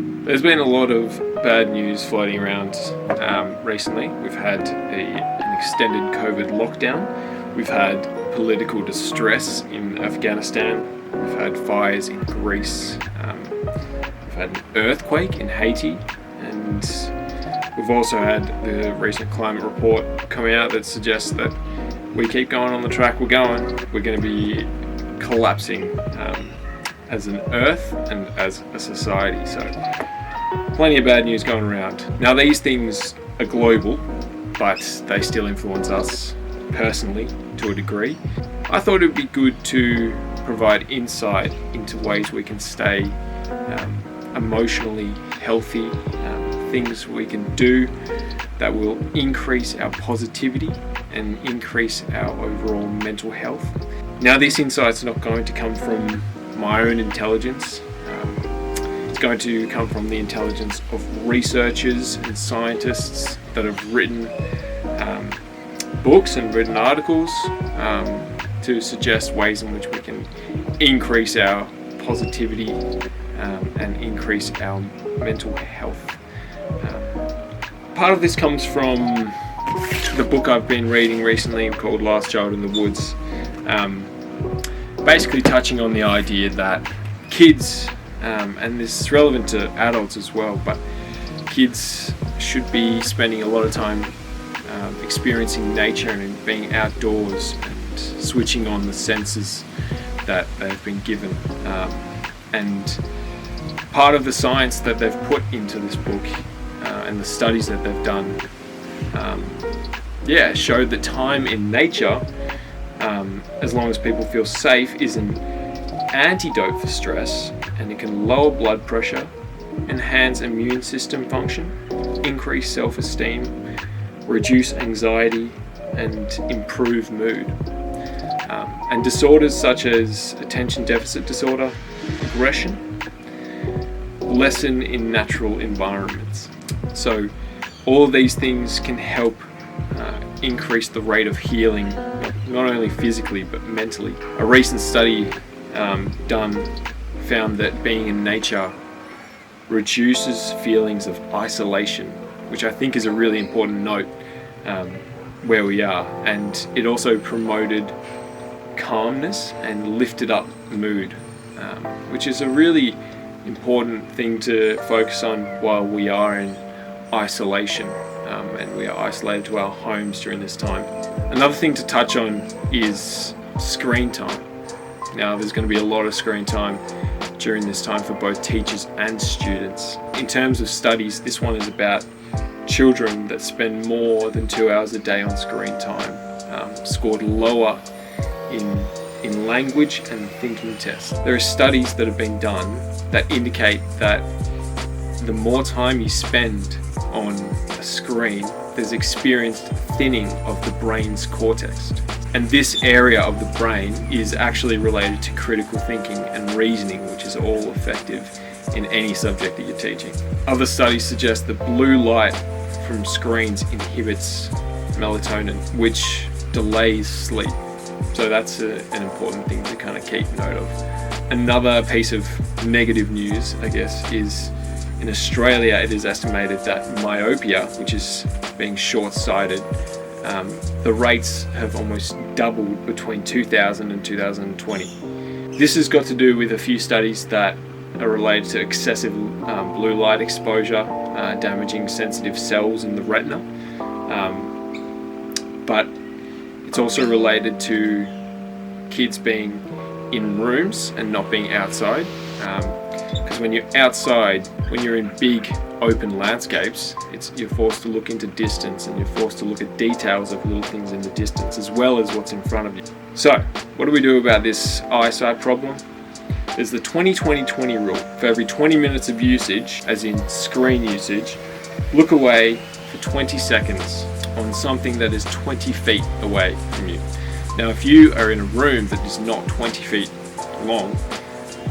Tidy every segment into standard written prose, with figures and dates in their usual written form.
There's been a lot of bad news floating around recently. We've had an extended COVID lockdown. We've had political distress in Afghanistan. We've had fires in Greece. We've had an earthquake in Haiti. And we've also had the recent climate report coming out that suggests that we keep going on the track we're going, we're going to be collapsing as an earth and as a society. So plenty of bad news going around. Now these things are global, but they still influence us personally to a degree. I thought it would be good to provide insight into ways we can stay emotionally healthy, things we can do that will increase our positivity and increase our overall mental health. Now, these insights are not going to come from my own intelligence. It's going to come from the intelligence of researchers and scientists that have written books and written articles to suggest ways in which we can increase our positivity and increase our mental health. Part of this comes from the book I've been reading recently called Last Child in the Woods, basically touching on the idea that kids, and this is relevant to adults as well, but kids should be spending a lot of time experiencing nature and being outdoors and switching on the senses that they've been given. And part of the science that they've put into this book and the studies that they've done showed that time in nature, as long as people feel safe, is an antidote for stress, and it can lower blood pressure, enhance immune system function, increase self-esteem, reduce anxiety, and improve mood. And disorders such as attention deficit disorder, aggression, lessen in natural environments. So all of these things can help increase the rate of healing, not only physically but mentally. A recent study done found that being in nature reduces feelings of isolation, which I think is a really important note where we are, and it also promoted calmness and lifted up mood, which is a really important thing to focus on while we are in isolation, and we are isolated to our homes during this time. Another thing to touch on is screen time. Now, there's going to be a lot of screen time during this time for both teachers and students. In terms of studies, this one is about children that spend more than 2 hours a day on screen time, scored lower in language and thinking tests. There are studies that have been done that indicate that the more time you spend on a screen, there's experienced thinning of the brain's cortex. And this area of the brain is actually related to critical thinking and reasoning, which is all effective in any subject that you're teaching. Other studies suggest that blue light from screens inhibits melatonin, which delays sleep. So that's an important thing to kind of keep note of. Another piece of negative news, I guess, is in Australia it is estimated that myopia, which is being short-sighted, the rates have almost doubled between 2000 and 2020. This has got to do with a few studies that are related to excessive blue light exposure, damaging sensitive cells in the retina, but it's also related to kids being in rooms and not being outside. Because when you're outside, when you're in big open landscapes, you're forced to look into distance, and you're forced to look at details of little things in the distance as well as what's in front of you. So, what do we do about this eyesight problem? There's the 20-20-20 rule. For every 20 minutes of usage, as in screen usage, look away for 20 seconds on something that is 20 feet away from you. Now, if you are in a room that is not 20 feet long,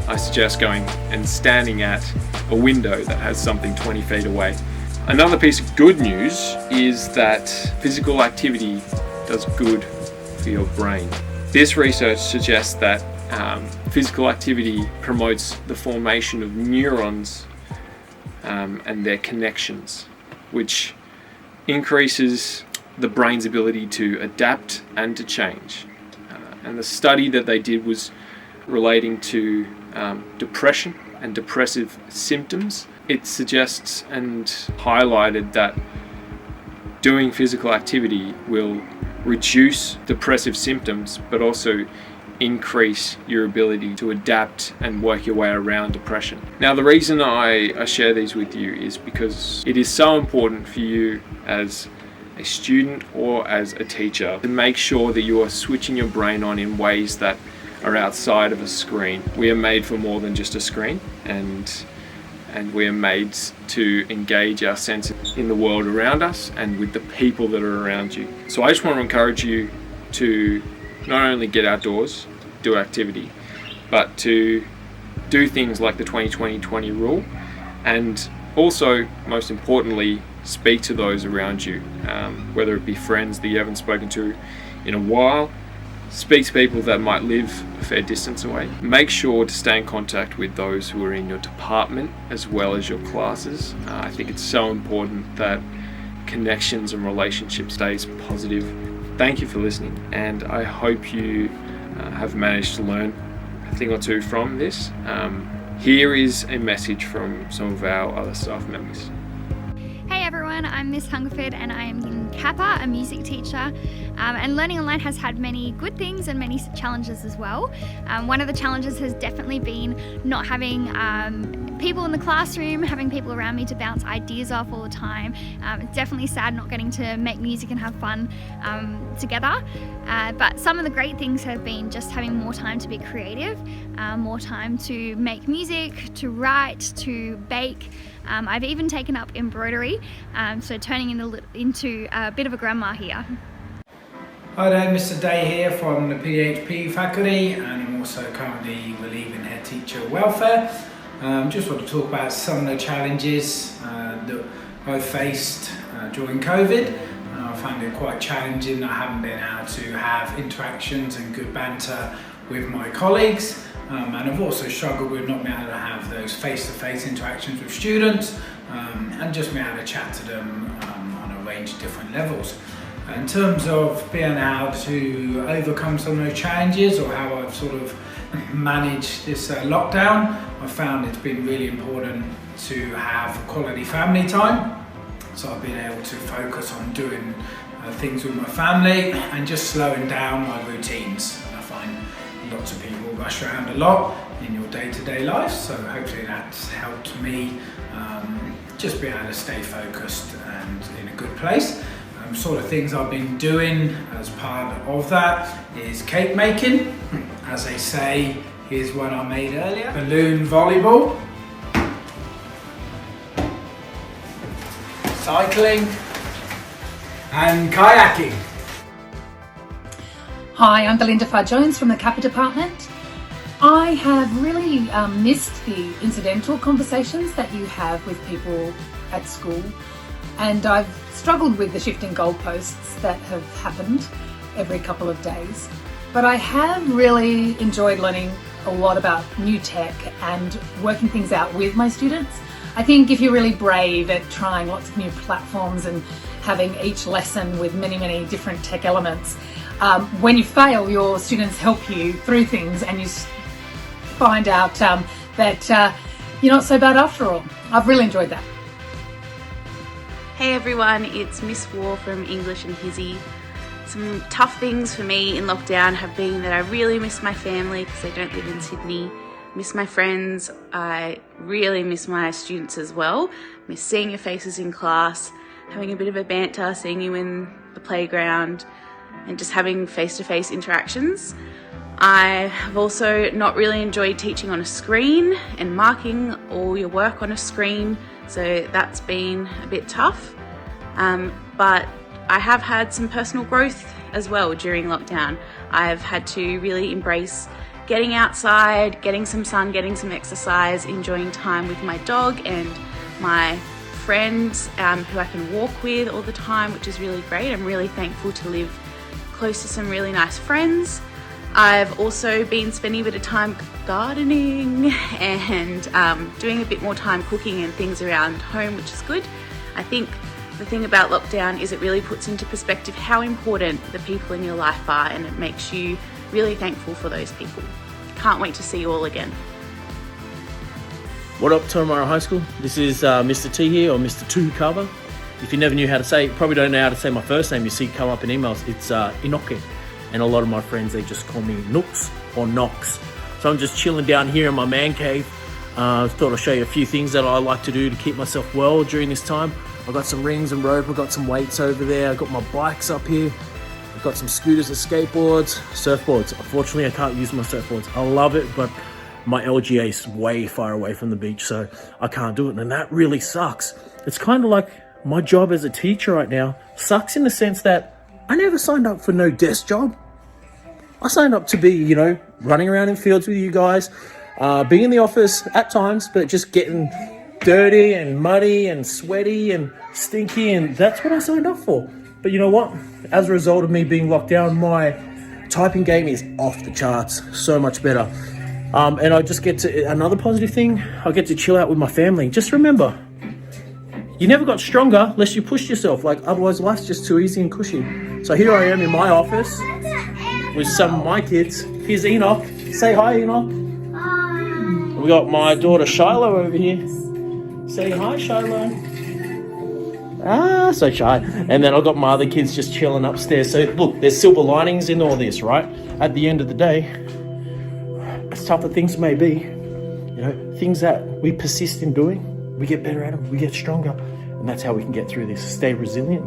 I suggest going and standing at a window that has something 20 feet away. Another piece of good news is that physical activity does good for your brain. This research suggests that physical activity promotes the formation of neurons and their connections, which increases the brain's ability to adapt and to change. And the study that they did was relating to depression and depressive symptoms. It suggests and highlighted that doing physical activity will reduce depressive symptoms, but also increase your ability to adapt and work your way around depression. Now, the reason I share these with you is because it is so important for you as a student or as a teacher to make sure that you are switching your brain on in ways that are outside of a screen. We are made for more than just a screen, and we are made to engage our senses in the world around us and with the people that are around you. So I just want to encourage you to not only get outdoors, do activity, but to do things like the 20-20-20 rule, and also, most importantly, speak to those around you, whether it be friends that you haven't spoken to in a while. Speak to people that might live a fair distance away. Make sure to stay in contact with those who are in your department as well as your classes. I think it's so important that connections and relationships stays positive. Thank you for listening, and I hope you have managed to learn a thing or two from this. Here is a message from some of our other staff members. Hey everyone, I'm Miss Hungerford and I am in Kappa, a music teacher, and learning online has had many good things and many challenges as well. One of the challenges has definitely been not having people in the classroom, having people around me to bounce ideas off all the time. It's definitely sad not getting to make music and have fun together. But some of the great things have been just having more time to be creative, more time to make music, to write, to bake. I've even taken up embroidery, so turning into a bit of a grandma here. Hi there, Mr. Day here from the PHP faculty, and I'm also currently relieving head teacher welfare. Just want to talk about some of the challenges that I faced during COVID. I found it quite challenging that I haven't been able to have interactions and good banter with my colleagues. And I've also struggled with not being able to have those face-to-face interactions with students and just being able to chat to them on a range of different levels. In terms of being able to overcome some of those challenges, or how I've sort of managed this lockdown, I found it's been really important to have quality family time. So I've been able to focus on doing things with my family and just slowing down my routines. I find lots of people rush around a lot in your day-to-day life, so hopefully that's helped me just be able to stay focused and in a good place. Sort of things I've been doing as part of that is cake making. As they say, here's one I made earlier. Balloon volleyball, cycling, and kayaking. Hi, I'm Belinda Farr-Jones from the Kappa department. I have really missed the incidental conversations that you have with people at school, and I've struggled with the shifting goalposts that have happened every couple of days. But I have really enjoyed learning a lot about new tech and working things out with my students. I think if you're really brave at trying lots of new platforms and having each lesson with many different tech elements, when you fail, your students help you through things and you find out that you're not so bad after all. I've really enjoyed that. Hey everyone, it's Miss War from English and Hizzy. Some tough things for me in lockdown have been that I really miss my family because I don't live in Sydney. Miss my friends. I really miss my students as well. Miss seeing your faces in class, having a bit of a banter, seeing you in the playground, and just having face-to-face interactions. I have also not really enjoyed teaching on a screen and marking all your work on a screen, so that's been a bit tough. But I have had some personal growth as well during lockdown. I've had to really embrace getting outside, getting some sun, getting some exercise, enjoying time with my dog and my friends who I can walk with all the time, which is really great. I'm really thankful to live close to some really nice friends. I've also been spending a bit of time gardening and doing a bit more time cooking and things around home, which is good. I think the thing about lockdown is it really puts into perspective how important the people in your life are, and it makes you really thankful for those people. Can't wait to see you all again. What up, Turramurra High School? This is Mr. T here, or Mr. Tukava. If you never knew how to say, probably don't know how to say my first name, you see it come up in emails, it's Inoke. And a lot of my friends, they just call me Nooks or Knox. So I'm just chilling down here in my man cave. Thought I'd show you a few things that I like to do to keep myself well during this time. I've got some rings and rope, I've got some weights over there, I've got my bikes up here. I've got some scooters and skateboards, surfboards. Unfortunately, I can't use my surfboards. I love it, but my LGA is way far away from the beach, so I can't do it, and that really sucks. It's kind of like my job as a teacher right now sucks in the sense that I never signed up for no desk job. I signed up to be, you know, running around in fields with you guys, being in the office at times, but just getting dirty and muddy and sweaty and stinky, and that's what I signed up for. But you know what? As a result of me being locked down, my typing game is off the charts, so much better. And I just get to, another positive thing, I get to chill out with my family. Just remember, you never got stronger unless you pushed yourself, like otherwise life's just too easy and cushy. So here I am in my office with some of my kids. Here's Enoch. Say hi, Enoch. Hi. We got my daughter Shiloh over here. Say hi, Shiloh. Ah, so shy. And then I've got my other kids just chilling upstairs. So look, there's silver linings in all this, right? At the end of the day, as tough as things may be, you know, things that we persist in doing, we get better at them, we get stronger. And that's how we can get through this. Stay resilient,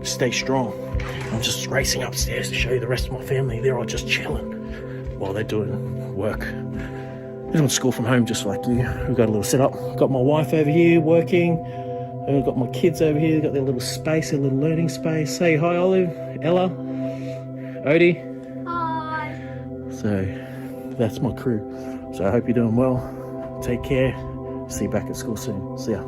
stay strong. I'm just racing upstairs to show you the rest of my family. They're all just chilling while they're doing work. They're doing school from home just like you. We've got a little setup. Got my wife over here working. I've got my kids over here. They've got their little space, their little learning space. Say hi, Olive, Ella, Odie. Hi. So that's my crew. So I hope you're doing well. Take care. See you back at school soon. See ya.